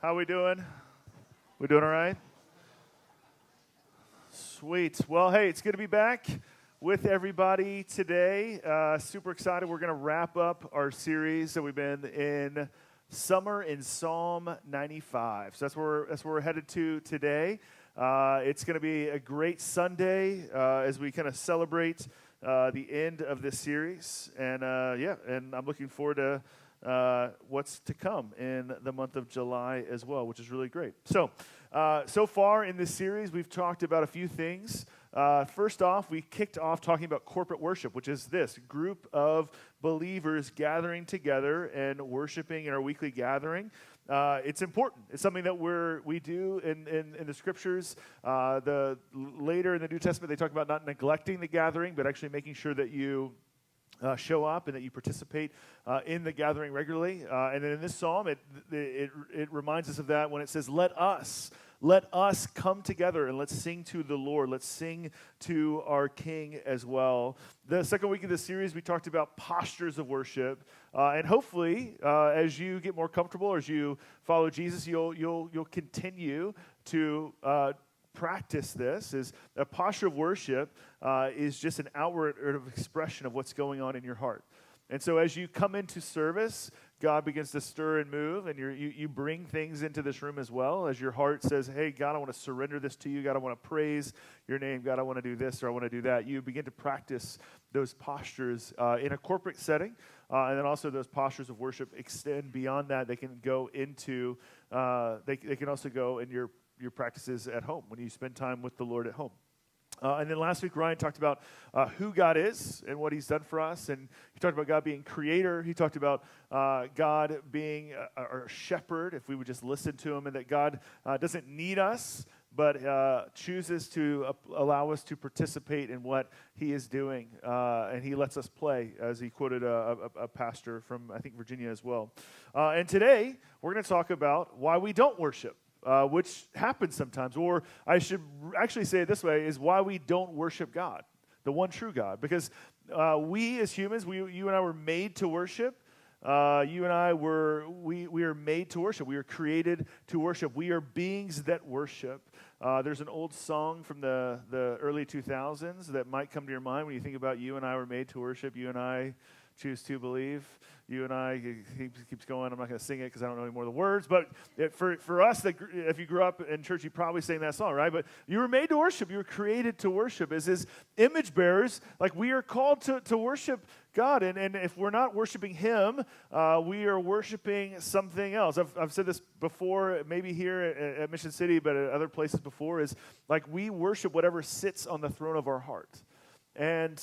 How we doing? We doing all right? Sweet. Well, hey, it's good to be back with everybody today. Super excited. We're going to wrap up our series that we've been in Summer in Psalm 95. So that's where we're headed to today. It's going to be a great Sunday as we kind of celebrate the end of this series. And and I'm looking forward to what's to come in the month of July as well, which is really great. So far in this series, we've talked about a few things. First off, we kicked off talking about corporate worship, which is this group of believers gathering together and worshiping in our weekly gathering. It's important. It's something that we do in the scriptures. Later in the New Testament, they talk about not neglecting the gathering, but actually making sure that you show up and that you participate in the gathering regularly. And then in this psalm, it reminds us of that when it says, let us come together and let's sing to the Lord. Let's sing to our King as well. The second week of this series, we talked about postures of worship. And hopefully, as you get more comfortable, as you follow Jesus, you'll continue to practice this. Is a posture of worship is just an outward expression of what's going on in your heart. And so as you come into service, God begins to stir and move, and you bring things into this room as well. As your heart says, hey, God, I want to surrender this to you. God, I want to praise your name. God, I want to do this or I want to do that. You begin to practice those postures in a corporate setting, and then also those postures of worship extend beyond that. They can go into, they can also go in your practices at home when you spend time with the Lord at home. And then last week, Ryan talked about who God is and what he's done for us. And he talked about God being creator. He talked about God being our shepherd, if we would just listen to him, and that God doesn't need us, but chooses to allow us to participate in what he is doing. And he lets us play, as he quoted a pastor from, I think, Virginia as well. And today, we're going to talk about why we don't worship. Which happens sometimes, or I should actually say it this way, is why we don't worship God, the one true God. Because we as humans, you and I were made to worship. You and I we are made to worship. We are created to worship. We are beings that worship. There's an old song from the early 2000s that might come to your mind when you think about you and I were made to worship. You and I choose to believe. You and I, it keeps going. I'm not going to sing it because I don't know any more of the words. But for us, if you grew up in church, you probably sang that song, right? But you were made to worship. You were created to worship. As his image bearers, like we are called to worship God. And if we're not worshiping him, we are worshiping something else. I've said this before, maybe here at Mission City, but at other places before, is like we worship whatever sits on the throne of our heart. And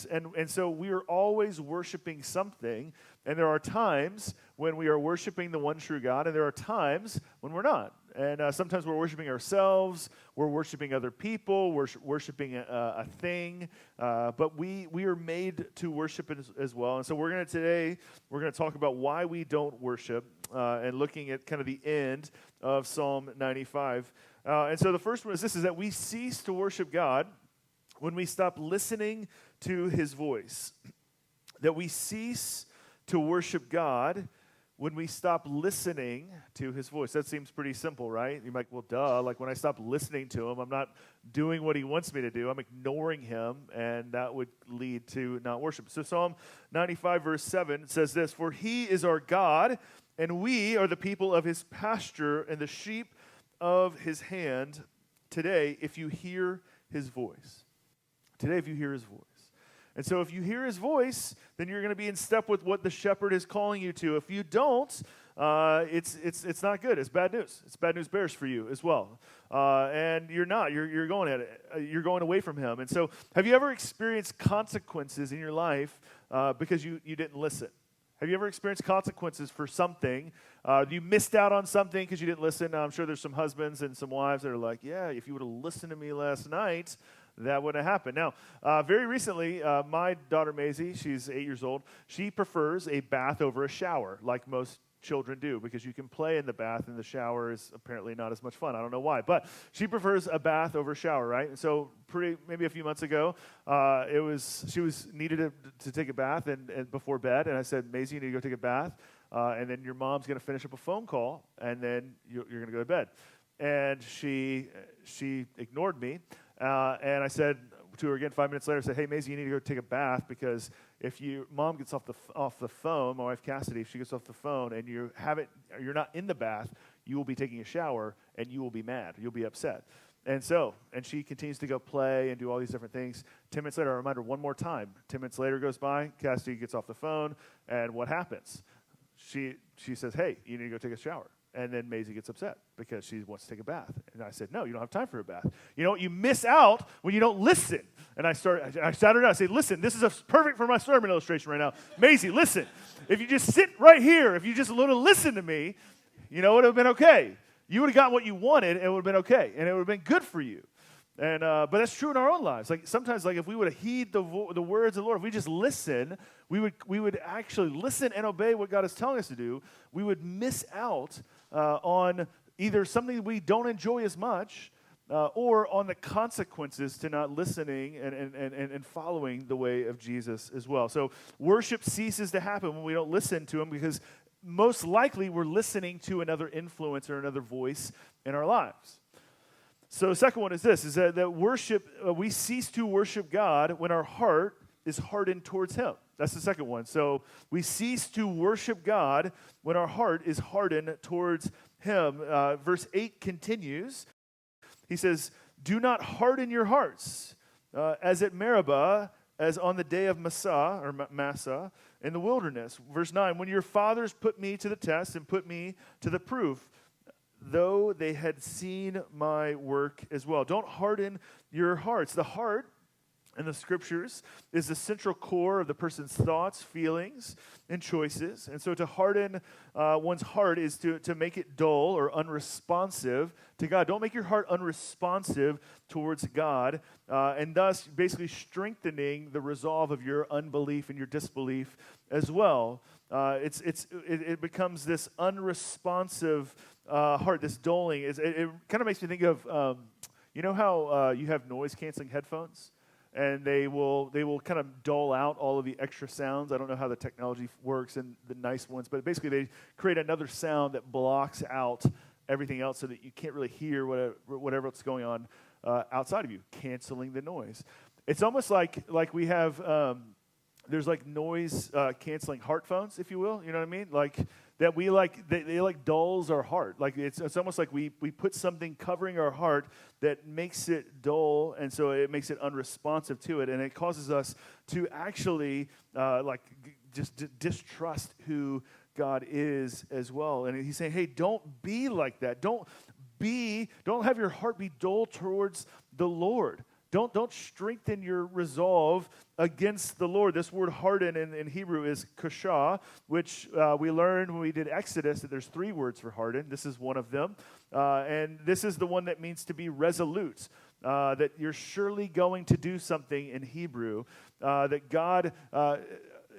so we are always worshiping something, and there are times when we are worshiping the one true God, and there are times when we're not. And sometimes we're worshiping ourselves, we're worshiping other people, we're worshiping a thing, but we are made to worship as well. And so today we're going to talk about why we don't worship, and looking at kind of the end of Psalm 95. And so the first one is this, is that we cease to worship God when we stop listening to his voice. That we cease to worship God when we stop listening to his voice. That seems pretty simple, right? You're like, well, duh. Like when I stop listening to him, I'm not doing what he wants me to do. I'm ignoring him, and that would lead to not worship. So Psalm 95, verse 7 says this, "For he is our God, and we are the people of his pasture and the sheep of his hand. Today, if you hear his voice." Today, if you hear his voice. And so if you hear his voice, then you're going to be in step with what the shepherd is calling you to. If you don't, it's not good. It's bad news. It's bad news bears for you as well. And you're not. You're going at it. You're going away from him. And so have you ever experienced consequences in your life because you didn't listen? Have you ever experienced consequences for something? You missed out on something because you didn't listen. Now, I'm sure there's some husbands and some wives that are like, yeah, if you would have listened to me last night, that wouldn't have happened. Now, very recently, my daughter Maisie, she's 8 years old, she prefers a bath over a shower, like most children do, because you can play in the bath and the shower is apparently not as much fun. I don't know why, but she prefers a bath over a shower, right? And so maybe a few months ago, she needed to take a bath and before bed, and I said, Maisie, you need to go take a bath. and then your mom's going to finish up a phone call, and then you're going to go to bed. And she ignored me, and I said to her again 5 minutes later, I said, hey, Maisie, you need to go take a bath, because if mom gets off the phone, my wife Cassidy, if she gets off the phone and you're not in the bath, you will be taking a shower, and you will be mad. You'll be upset. And she continues to go play and do all these different things. 10 minutes later, I remind her one more time. 10 minutes later goes by, Cassidy gets off the phone, and what happens? She says, hey, you need to go take a shower. And then Maisie gets upset because she wants to take a bath. And I said, no, you don't have time for a bath. You know what? You miss out when you don't listen. And I sat her down. I said, listen, this is perfect for my sermon illustration right now. Maisie, listen. If you just sit right here, if you just listen to me, you know, it would have been okay. You would have gotten what you wanted, and it would have been okay. And it would have been good for you. And but that's true in our own lives. Like sometimes, like if we would heed the words of the Lord, if we just listen, we would actually listen and obey what God is telling us to do. We would miss out on either something we don't enjoy as much, or on the consequences to not listening and following the way of Jesus as well. So worship ceases to happen when we don't listen to Him, because most likely we're listening to another influence or another voice in our lives. So the second one is this, is that worship, we cease to worship God when our heart is hardened towards Him. That's the second one. So we cease to worship God when our heart is hardened towards Him. Verse 8 continues. He says, do not harden your hearts as at Meribah, as on the day of Massah in the wilderness. Verse 9, when your fathers put me to the test and put me to the proof, though they had seen my work as well. Don't harden your hearts. The heart in the Scriptures is the central core of the person's thoughts, feelings, and choices. And so to harden one's heart is to make it dull or unresponsive to God. Don't make your heart unresponsive towards God, and thus basically strengthening the resolve of your unbelief and your disbelief as well. It becomes this unresponsive heart, this dulling. It kind of makes me think of, you know how you have noise-canceling headphones? And they will kind of dull out all of the extra sounds. I don't know how the technology works in the nice ones, but basically they create another sound that blocks out everything else so that you can't really hear whatever else is going on outside of you, canceling the noise. It's almost like we have, there's like noise canceling heart phones, if you will, you know what I mean? Like that we like, they like dulls our heart. Like it's almost like we put something covering our heart that makes it dull, and so it makes it unresponsive to it, and it causes us to actually just distrust who God is as well. And He's saying, hey, don't be like that. Don't have your heart be dull towards the Lord. Don't strengthen your resolve against the Lord. This word harden in Hebrew is kashah, which we learned when we did Exodus that there's 3 words for harden. This is one of them. And this is the one that means to be resolute, that you're surely going to do something in Hebrew, that God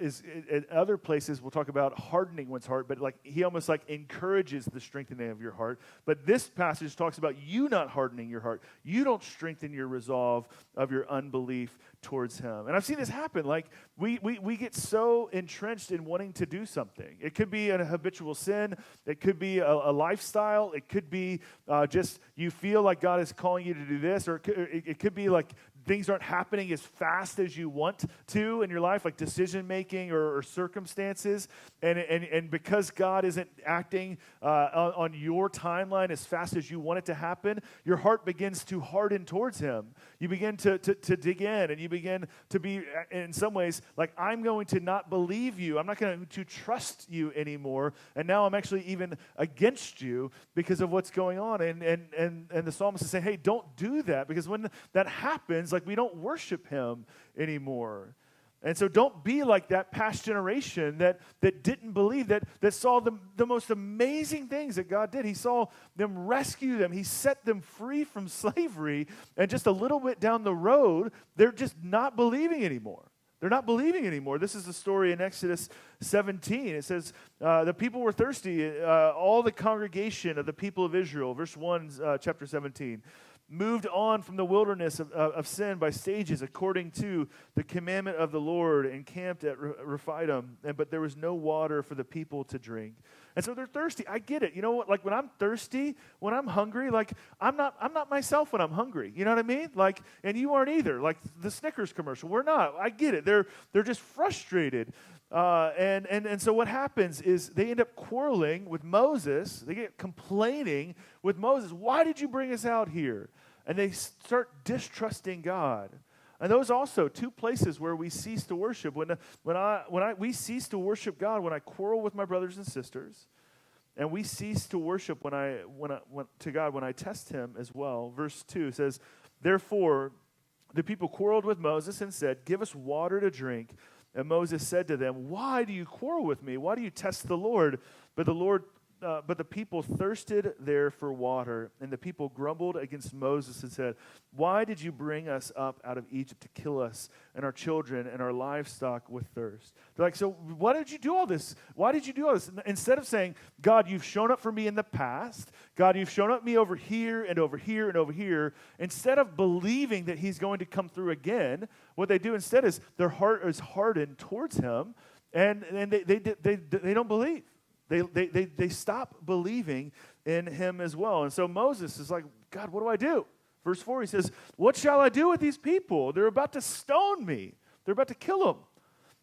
is in other places we'll talk about hardening one's heart, but like He almost like encourages the strengthening of your heart. But this passage talks about you not hardening your heart. You don't strengthen your resolve of your unbelief towards Him. And I've seen this happen. Like we get so entrenched in wanting to do something. It could be a habitual sin. It could be a lifestyle. It could be just you feel like God is calling you to do this, or it could be like things aren't happening as fast as you want to in your life, like decision making or circumstances, and because God isn't acting on your timeline as fast as you want it to happen, your heart begins to harden towards Him. You begin to dig in, and you begin to be, in some ways, like, I'm going to not believe you. I'm not going to trust you anymore, and now I'm actually even against you because of what's going on. And the psalmist is saying, hey, don't do that, because when that happens, like, we don't worship Him anymore. And so don't be like that past generation that didn't believe, that saw the most amazing things that God did. He saw them rescue them. He set them free from slavery. And just a little bit down the road, they're just not believing anymore. They're not believing anymore. This is the story in Exodus 17. It says, the people were thirsty, all the congregation of the people of Israel. Verse 1, chapter 17. moved on from the wilderness of sin by stages according to the commandment of the Lord, and camped at Rephidim, but there was no water for the people to drink. And so they're thirsty. I get it. You know what? Like when I'm thirsty, when I'm hungry, like I'm not myself when I'm hungry. You know what I mean? Like, and you aren't either. Like the Snickers commercial. We're not. I get it. They're just frustrated. And so what happens is they end up quarreling with Moses. They get complaining with Moses. Why did you bring us out here? And they start distrusting God. And those also two places where we cease to worship. We cease to worship God when I quarrel with my brothers and sisters, and we cease to worship when I test Him as well. Verse 2 says, "Therefore the people quarreled with Moses and said, 'Give us water to drink.' And Moses said to them, 'Why do you quarrel with me? Why do you test the Lord?' But the people thirsted there for water, and the people grumbled against Moses and said, 'Why did you bring us up out of Egypt to kill us and our children and our livestock with thirst?'" They're like, "So why did you do all this? Why did you do all this?" Instead of saying, "God, you've shown up for me in the past. God, you've shown up me over here and over here and over here," instead of believing that He's going to come through again, what they do instead is their heart is hardened towards Him, and they don't believe. They stop believing in Him as well. And so Moses is like, "God, what do I do?" Verse 4, he says, "What shall I do with these people? They're about to stone me. They're about to kill them."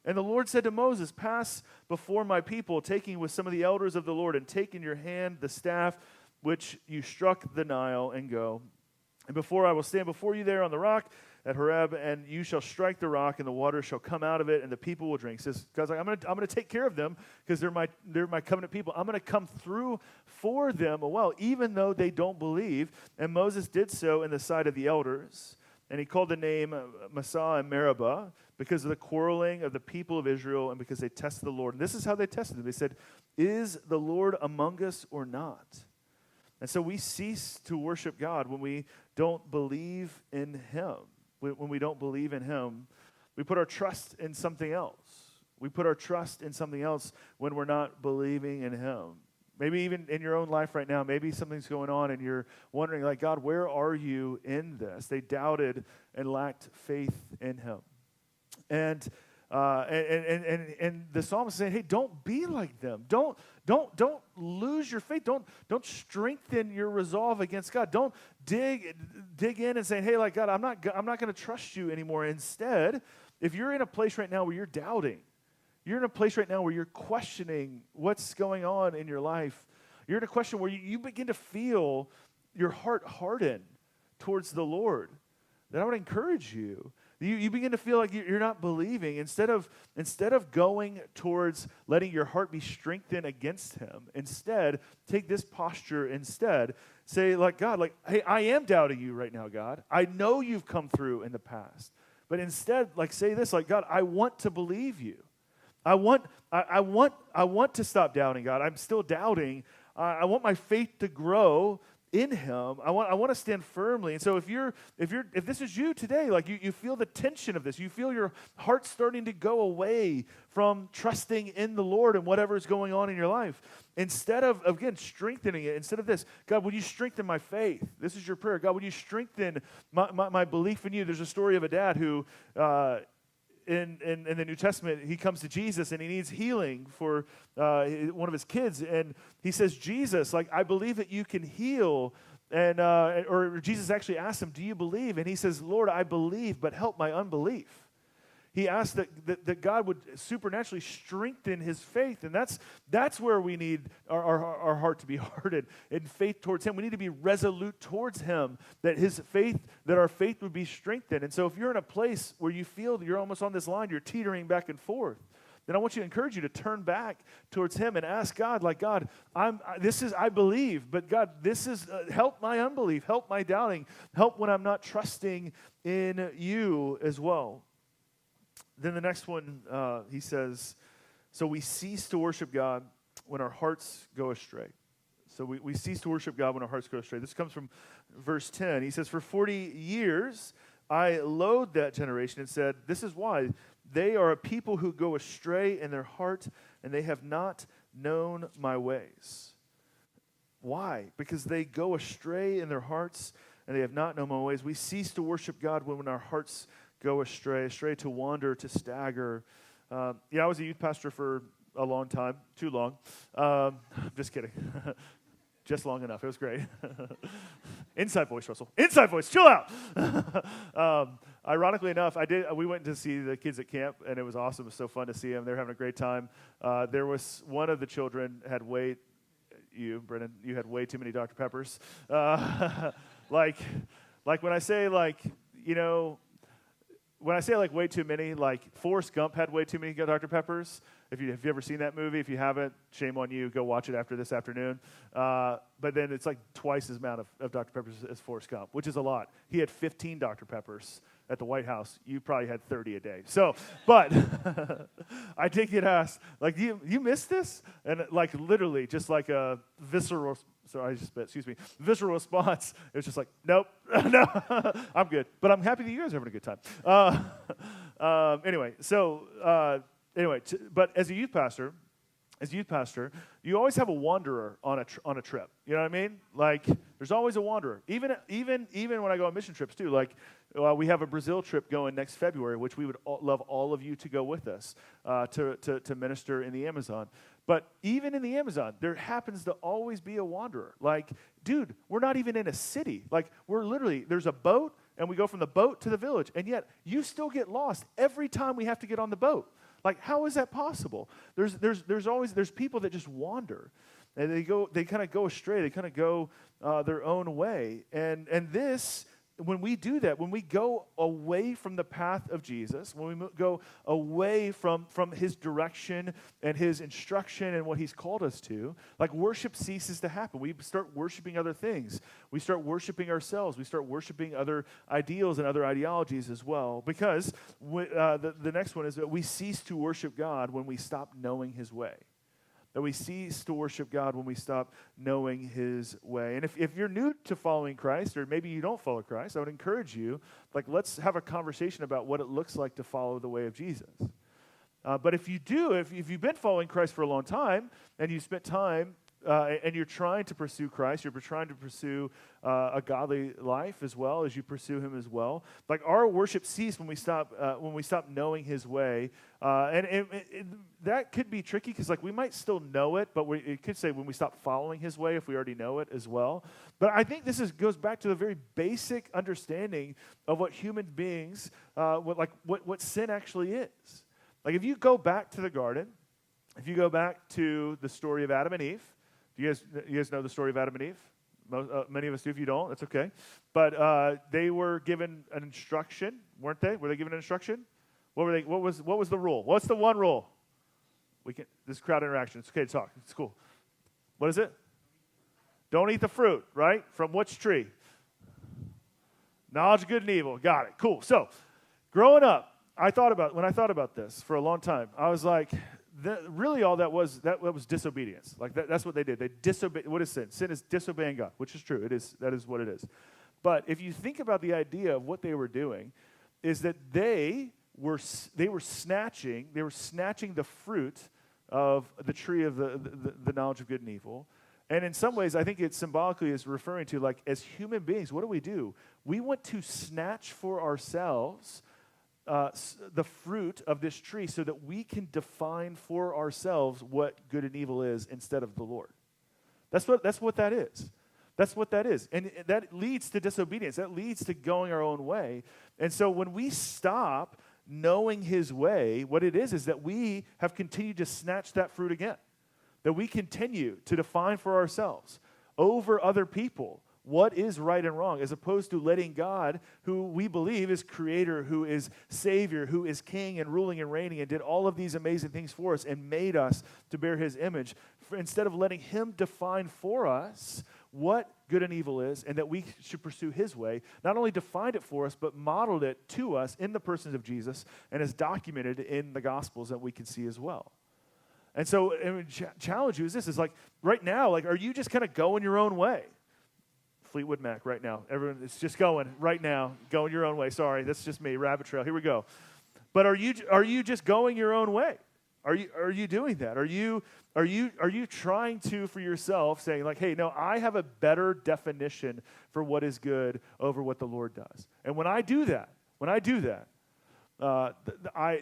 And the Lord said to Moses, "Pass before my people, taking with some of the elders of the Lord, and take in your hand the staff which you struck the Nile, and go. And I will stand before you there on the rock at Horeb, and you shall strike the rock, and the water shall come out of it, and the people will drink." Says God's like, I'm gonna take care of them because they're my covenant people. I'm gonna come through for them a well, even though they don't believe. And Moses did so in the sight of the elders, and he called the name Massah and Meribah because of the quarreling of the people of Israel, and because they tested the Lord. And this is how they tested him. They said, "Is the Lord among us or not?" And so we cease to worship God when we don't believe in Him. When we don't believe in Him, we put our trust in something else. We put our trust in something else when we're not believing in Him. Maybe even in your own life right now, maybe something's going on and you're wondering, like, "God, where are you in this?" They doubted and lacked faith in Him. And the psalmist is saying, "Hey, don't be like them. Don't lose your faith. Don't strengthen your resolve against God. Don't dig in and say, 'Hey, like God, I'm not going to trust you anymore.' Instead, if you're in a place right now where you're doubting, you're in a place right now where you're questioning what's going on in your life, you're in a question where you begin to feel your heart harden towards the Lord, then I would encourage you. You begin to feel like you're not believing. Instead of going towards letting your heart be strengthened against Him, instead, take this posture instead. Say, like, "God, like, hey, I am doubting you right now, God. I know you've come through in the past." But instead, like, say this, like, "God, I want to believe you. I want to stop doubting, God. I'm still doubting. I want my faith to grow in Him. I want to stand firmly." And so if this is you today, like you feel the tension of this, you feel your heart starting to go away from trusting in the Lord and whatever is going on in your life, instead of, again, strengthening it, instead of this, "God, would you strengthen my faith?" This is your prayer. "God, would you strengthen my belief in you?" There's a story of a dad who in the New Testament, he comes to Jesus and he needs healing for one of his kids, and he says, "Jesus, like, I believe that you can heal." And or Jesus actually asked him, "Do you believe?" And he says, "Lord, I believe, but help my unbelief." He asked that God would supernaturally strengthen his faith, and that's where we need our heart to be hardened in faith towards Him. We need to be resolute towards Him, that our faith would be strengthened. And so if you're in a place where you feel that you're almost on this line, you're teetering back and forth, then I want to encourage you to turn back towards Him and ask God, like, "God, I believe, but God, this is, help my unbelief, help my doubting, help when I'm not trusting in you as well." Then the next one, he says, so we cease to worship God when our hearts go astray. So we cease to worship God when our hearts go astray. This comes from verse 10. He says, "For 40 years I loathed that generation and said, 'This is why they are a people who go astray in their heart, and they have not known my ways.'" Why? Because they go astray in their hearts. and they have not known my ways. We cease to worship God when our hearts go astray, to wander, to stagger. I was a youth pastor for a long time, too long. Just kidding. Just long enough. It was great. Inside voice, Russell. Inside voice. Chill out. Ironically enough, we went to see the kids at camp, and it was awesome. It was so fun to see them. They were having a great time. There was one of the children had Brennan, you had way too many Dr. Peppers. Like when I say when I say way too many, Forrest Gump had way too many Dr. Peppers. Have you ever seen that movie? If you haven't, shame on you. Go watch it after this afternoon. But then it's twice as amount of Dr. Peppers as Forrest Gump, which is a lot. He had 15 Dr. Peppers at the White House. You probably had 30 a day. So, but I did get asked, you missed this? And literally, just a visceral, visceral response. It was just nope, no, I'm good. But I'm happy that you guys are having a good time. But as a youth pastor, you always have a wanderer on a trip. You know what I mean? There's always a wanderer. Even when I go on mission trips too. We have a Brazil trip going next February, which we would love all of you to go with us to minister in the Amazon. But even in the Amazon, there happens to always be a wanderer. Dude, we're not even in a city. There's a boat, and we go from the boat to the village, and yet you still get lost every time we have to get on the boat. How is that possible? There's people that just wander, and they kind of go astray. They kind of go their own way. And this, when we do that, when we go away from the path of Jesus, when we go away from his direction and his instruction and what he's called us to, worship ceases to happen. We start worshiping other things. We start worshiping ourselves. We start worshiping other ideals and other ideologies as well. Because the next one is that we cease to worship God when we stop knowing his way. That we cease to worship God when we stop knowing his way. And if you're new to following Christ, or maybe you don't follow Christ, I would encourage you, let's have a conversation about what it looks like to follow the way of Jesus. But if you do, if you've been following Christ for a long time, and you spent time and you're trying to pursue Christ, you're trying to pursue a godly life as well as you pursue him as well. Our worship ceases when we stop knowing his way, and that could be tricky because we might still know it, but it could say when we stop following his way if we already know it as well. But I think this goes back to the very basic understanding of what human beings, what sin actually is. If you go back to the garden, if you go back to the story of Adam and Eve. Do you guys know the story of Adam and Eve? Many of us do. If you don't, that's okay. But they were given an instruction, weren't they? Were they given an instruction? What were they? What was the rule? What's the one rule? This is crowd interaction. It's okay to talk. It's cool. What is it? Don't eat the fruit, right? From which tree? Knowledge of good and evil. Got it. Cool. So, growing up, when I thought about this for a long time, I was like, really all that was disobedience. That's what they did. They disobeyed. What is sin? Sin is disobeying God, which is true. That is what it is. But if you think about the idea of what they were doing, is that they were snatching the fruit of the tree of the knowledge of good and evil. And in some ways, I think it symbolically is referring to as human beings, what do? We want to snatch for ourselves the fruit of this tree so that we can define for ourselves what good and evil is instead of the Lord. That's what that is. That's what that is. And that leads to disobedience. That leads to going our own way. And so when we stop knowing his way, what it is that we have continued to snatch that fruit again. That we continue to define for ourselves over other people what is right and wrong, as opposed to letting God, who we believe is creator, who is savior, who is king and ruling and reigning and did all of these amazing things for us and made us to bear his image, instead of letting him define for us what good and evil is and that we should pursue his way, not only defined it for us, but modeled it to us in the persons of Jesus and is documented in the Gospels that we can see as well. And so, challenge you is right now, are you just kind of going your own way? Fleetwood Mac right now. Everyone is just going right now, going your own way. Sorry, that's just me, rabbit trail. Here we go. But are you just going your own way? Are you doing that? Are you trying to, for yourself, saying like, hey, no, I have a better definition for what is good over what the Lord does. And when I do that,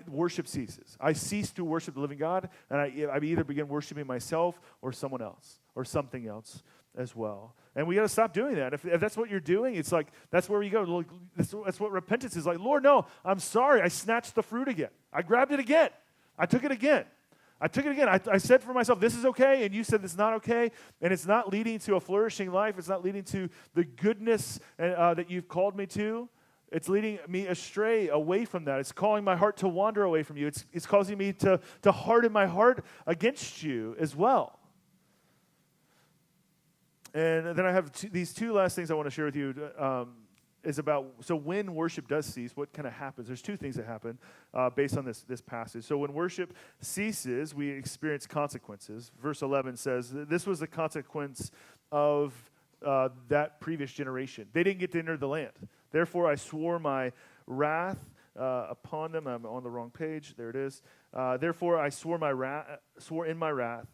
worship ceases. I cease to worship the living God, and I either begin worshiping myself or someone else or something else as well. And we got to stop doing that. If that's what you're doing, it's like that's where you go. That's what repentance is like. Lord, no, I'm sorry. I snatched the fruit again. I grabbed it again. I took it again. I said for myself, this is okay, and you said this is not okay, and it's not leading to a flourishing life. It's not leading to the goodness that you've called me to. It's leading me astray away from that. It's calling my heart to wander away from you. It's causing me to harden my heart against you as well. And then I have these two last things I want to share with you is about, so when worship does cease, what kind of happens? There's two things that happen based on this passage. So when worship ceases, we experience consequences. Verse 11 says, this was the consequence of that previous generation. They didn't get to enter the land. Therefore, I swore my wrath upon them. I'm on the wrong page. There it is. Therefore, I swore in my wrath,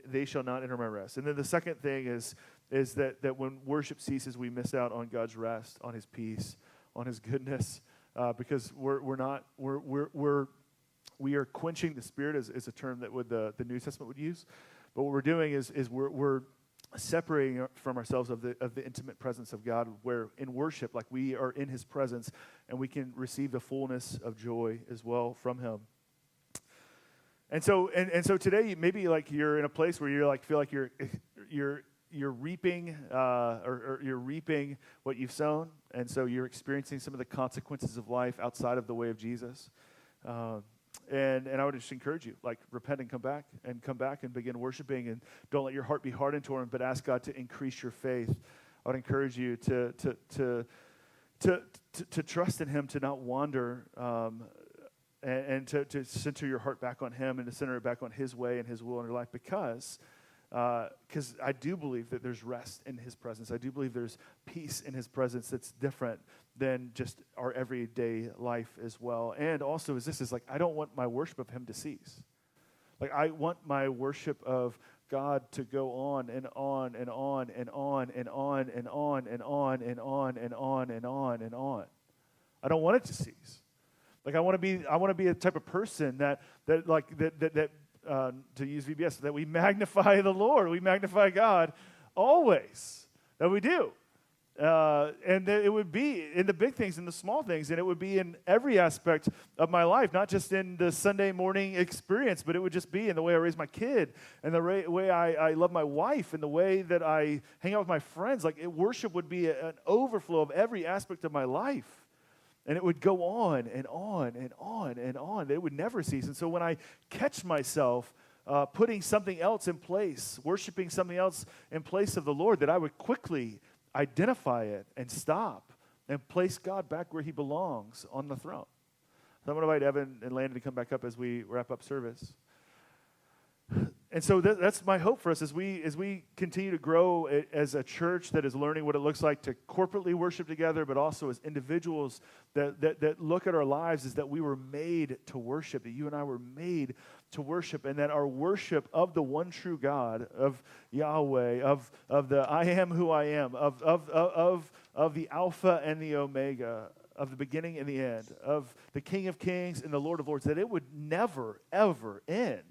they shall not enter my rest. And then the second thing is that when worship ceases, we miss out on God's rest, on His peace, on His goodness, because we are quenching the Spirit is a term that the New Testament would use. But what we're doing is we're separating from ourselves of the intimate presence of God, where in worship, like we are in His presence, and we can receive the fullness of joy as well from Him. And so today, maybe like you're in a place where you're like feel like you're reaping or you're reaping what you've sown, and so you're experiencing some of the consequences of life outside of the way of Jesus. And I would just encourage you, like, repent and come back and begin worshiping, and don't let your heart be hardened toward Him, but ask God to increase your faith. I would encourage you to trust in Him, to not wander, and to center your heart back on Him, and to center it back on His way and His will in your life, because I do believe that there's rest in His presence. I do believe there's peace in His presence that's different than just our everyday life as well. And also is like, I don't want my worship of Him to cease. Like, I want my worship of God to go on and on and on and on and on and on and on and on and on and on and on. I don't want it to cease. Like, I want to be a type of person that to use VBS, that we magnify the Lord, we magnify God always, that we do. And that it would be in the big things, in the small things, and it would be in every aspect of my life, not just in the Sunday morning experience, but it would just be in the way I raise my kid, and the way I love my wife, and the way that I hang out with my friends. Like, worship would be an overflow of every aspect of my life. And it would go on and on and on and on. It would never cease. And so when I catch myself putting something else in place, worshiping something else in place of the Lord, that I would quickly identify it and stop and place God back where He belongs, on the throne. So I'm going to invite Evan and Landon to come back up as we wrap up service. And so that's my hope for us as we continue to grow as a church that is learning what it looks like to corporately worship together, but also as individuals that look at our lives, is that we were made to worship, that you and I were made to worship, and that our worship of the one true God, of Yahweh, of the I am who I am, of the Alpha and the Omega, of the beginning and the end, of the King of Kings and the Lord of Lords, that it would never, ever end.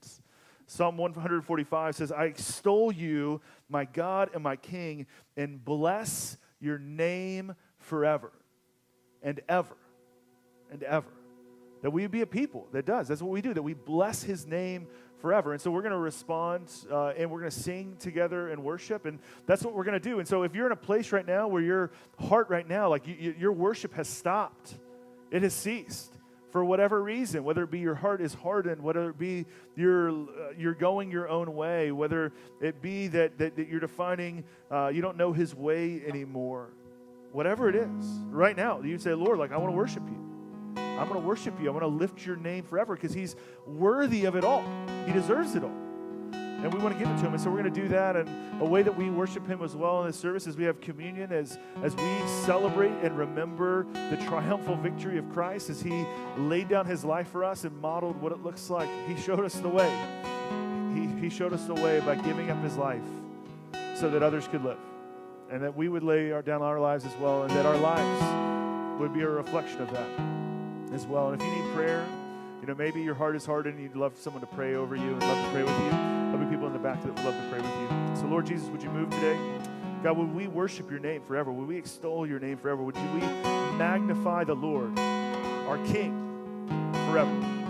Psalm 145 says, I extol you, my God and my King, and bless your name forever and ever and ever. That we be a people that does. That's what we do, that we bless His name forever. And so we're going to respond and we're going to sing together and worship, and that's what we're going to do. And so if you're in a place right now where your heart right now, like your worship has stopped, it has ceased, for whatever reason, whether it be your heart is hardened, whether it be you're going your own way, whether it be that you're defining you don't know His way anymore, whatever it is, right now, you say, Lord, like, I want to worship you. I'm going to worship you. I want to lift your name forever, because He's worthy of it all. He deserves it all. And and we want to give it to him. And so we're going to do that. And a way that we worship him as well in this service is we have communion as we celebrate and remember the triumphal victory of Christ as he laid down his life for us and modeled what it looks like. He showed us the way. He showed us the way by giving up his life so that others could live, and that we would lay down our lives as well, and that our lives would be a reflection of that as well. And if you need prayer, maybe your heart is hardened and you'd love someone to pray over you and love to pray with you, there'll be people in the back that would love to pray with you. So Lord Jesus, would you move today? God, would we worship your name forever? Would we extol your name forever? Would we magnify the Lord, our King, forever?